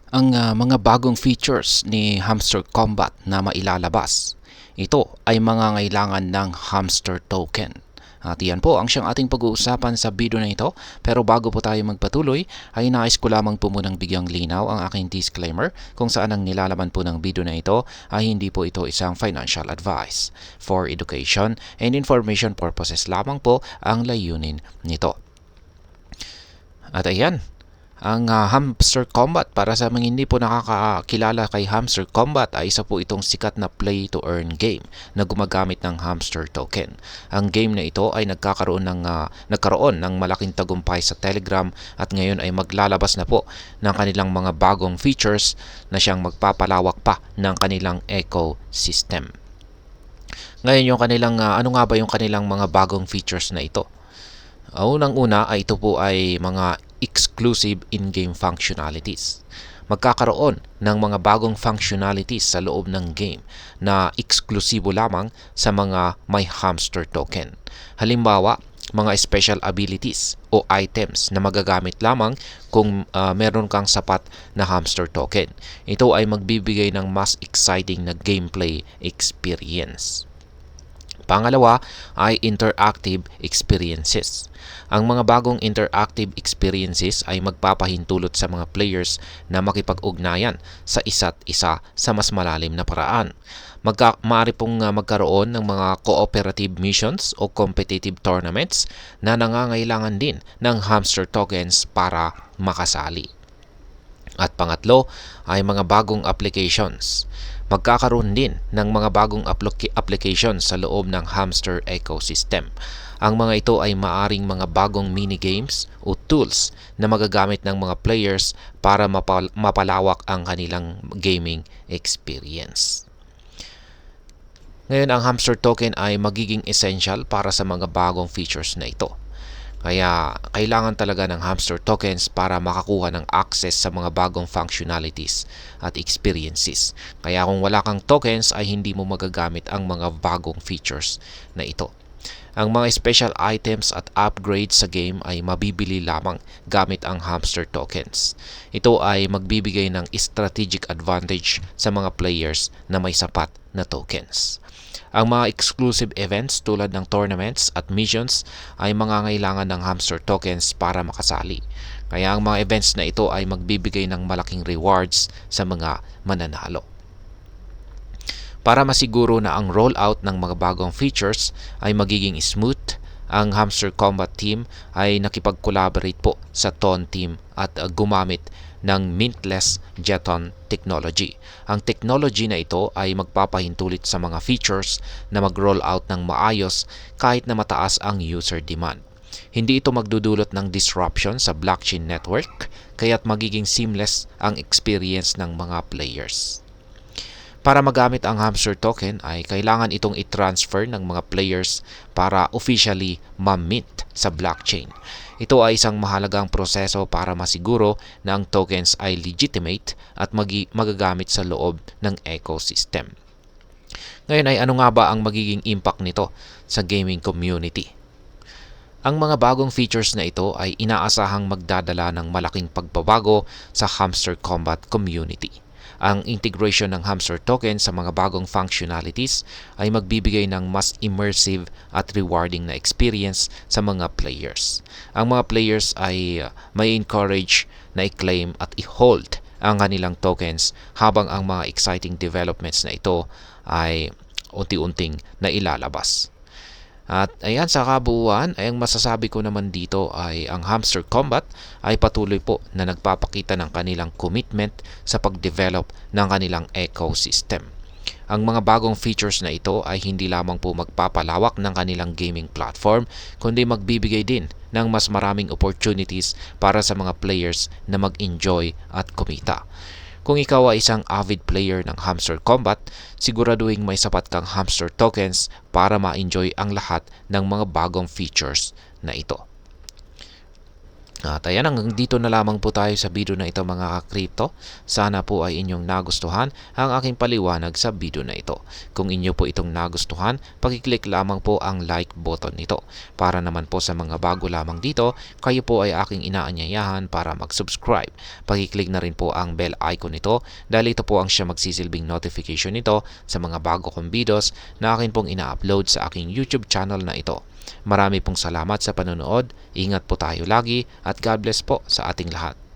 Ang mga bagong features ni Hamster Combat na mailalabas, ito ay mangangailangan ng Hamster Token. At yan po ang siyang ating pag-uusapan sa video na ito. Pero bago po tayo magpatuloy, ay nais ko lamang po munang bigyang linaw ang aking disclaimer kung saan ang nilalaman po ng video na ito ay hindi po ito isang financial advice. For education and information purposes lamang po ang layunin nito. At ayan, ang Hamster Combat, para sa mga hindi po nakakakilala kay Hamster Combat, ay isa po itong sikat na play-to-earn game na gumagamit ng Hamster Token. Ang game na ito ay nagkaroon ng malaking tagumpay sa Telegram at ngayon ay maglalabas na po ng kanilang mga bagong features na siyang magpapalawak pa ng kanilang ecosystem. Ngayon ano nga ba yung kanilang mga bagong features na ito? Unang-una ay ito po ay mga exclusive in-game functionalities. Magkakaroon ng mga bagong functionalities sa loob ng game na eksklusibo lamang sa mga may Hamster Token. Halimbawa, mga special abilities o items na magagamit lamang kung meron kang sapat na Hamster Token. Ito ay magbibigay ng mas exciting na gameplay experience. Pangalawa ay interactive experiences. Ang mga bagong interactive experiences ay magpapahintulot sa mga players na makipag-ugnayan sa isa't isa sa mas malalim na paraan. Maaari pong magkaroon ng mga cooperative missions o competitive tournaments na nangangailangan din ng Hamster Tokens para makasali. At pangatlo ay mga bagong applications. Magkakaroon din ng mga bagong applications sa loob ng Hamster ecosystem. Ang mga ito ay maaring mga bagong minigames o tools na magagamit ng mga players para mapalawak ang kanilang gaming experience. Ngayon, ang Hamster Token ay magiging essential para sa mga bagong features na ito. Kaya kailangan talaga ng Hamster Tokens para makakuha ng access sa mga bagong functionalities at experiences. Kaya kung wala kang tokens ay hindi mo magagamit ang mga bagong features na ito. Ang mga special items at upgrades sa game ay mabibili lamang gamit ang Hamster Tokens. Ito ay magbibigay ng strategic advantage sa mga players na may sapat na tokens. Ang mga exclusive events tulad ng tournaments at missions ay mangangailangan ng Hamster Tokens para makasali. Kaya ang mga events na ito ay magbibigay ng malaking rewards sa mga mananalo. Para masiguro na ang rollout ng mga bagong features ay magiging smooth, ang Hamster Combat team ay nakipag-collaborate po sa Ton team at gumamit ng mintless jeton technology. Ang technology na ito ay magpapahintulit sa mga features na mag-roll out ng maayos kahit na mataas ang user demand. Hindi ito magdudulot ng disruption sa blockchain network, kaya't magiging seamless ang experience ng mga players. Para magamit ang Hamster Token ay kailangan itong i-transfer ng mga players para officially ma-mint sa blockchain. Ito ay isang mahalagang proseso para masiguro na ang tokens ay legitimate at magagamit sa loob ng ecosystem. Ngayon ay ano nga ba ang magiging impact nito sa gaming community? Ang mga bagong features na ito ay inaasahang magdadala ng malaking pagbabago sa Hamster Combat community. Ang integration ng Hamster Token sa mga bagong functionalities ay magbibigay ng mas immersive at rewarding na experience sa mga players. Ang mga players ay may encourage na i-claim at i-hold ang kanilang tokens habang ang mga exciting developments na ito ay unti-unting nailalabas. At ayan, sa kabuuan, ay ang masasabi ko naman dito ay ang Hamster Combat ay patuloy po na nagpapakita ng kanilang commitment sa pag-develop ng kanilang ecosystem. Ang mga bagong features na ito ay hindi lamang po magpapalawak ng kanilang gaming platform, kundi magbibigay din ng mas maraming opportunities para sa mga players na mag-enjoy at kumita. Kung ikaw ay isang avid player ng Hamster Combat, siguraduhin may sapat kang Hamster Tokens para ma-enjoy ang lahat ng mga bagong features na ito. At ayan, hanggang dito na lamang po tayo sa video na ito mga ka-crypto. Sana po ay inyong nagustuhan ang aking paliwanag sa video na ito. Kung inyo po itong nagustuhan, pakiclick lamang po ang like button nito. Para naman po sa mga bago lamang dito, kayo po ay aking inaanyayahan para mag-subscribe. Pakiclick na rin po ang bell icon nito dahil ito po ang siya magsisilbing notification nito sa mga bago kong videos na akin pong ina-upload sa aking YouTube channel na ito. Marami pong salamat sa panonood, ingat po tayo lagi at God bless po sa ating lahat.